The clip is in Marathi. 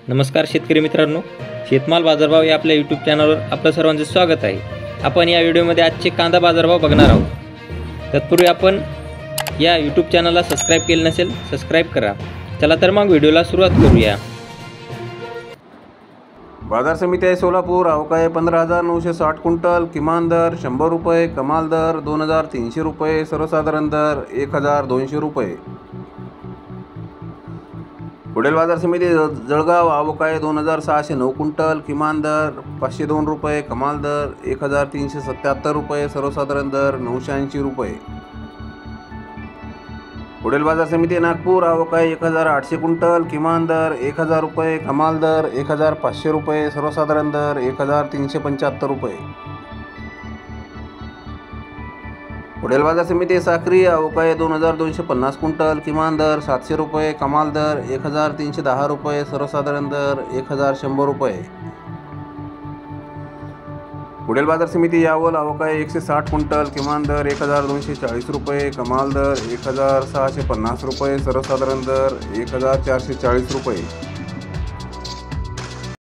नमस्कार शेतकरी मित्रांनो, शेतमाल बाजारभाव या आपल्या यूट्यूब चॅनलवर आपलं सर्वांचं स्वागत आहे। आपण या व्हिडिओमध्ये आजचे कांदा बाजारभाव बघणार आहोत। तत्पूर्वी आपण या यूट्यूब चॅनलला सबस्क्राइब केले नसेल सबस्क्राइब करा। चला तर मग व्हिडिओला सुरुवात करूया। बाजार समिती आहे सोलापूर। अवकाय 15,960 क्विंटल। किमान दर 100 रुपये, कमाल दर 2,300 रुपये, सर्वसाधारण दर 1,200 रुपये। पुढील बाजार समिती जळगाव। अवकाय 2,609 क्विंटल। किमान दर 502 रुपये, कमाल दर 1,377 रुपये, सर्वसाधारण दर 980 रुपये। पुढील बाजार समिती नागपूर। अवकाय 1,800 क्विंटल। किमान दर 1,000 रुपये, कमाल दर 1,500 रुपये, सर्वसाधारण दर 1,375 रुपये। पुढील बाजार समिती साक्री। अवकाय 2,250 क्विंटल। किमान दर 700 रुपये, कमाल दर 1,310 रुपये, सर्वसाधारण दर 1,100 रुपये। पुढील बाजार समिती यावल। अवकाय 160 क्विंटल। किमान दर 1,240 रुपये, कमाल दर 1,650 रुपये, सर्वसाधारण दर 1,440 रुपये।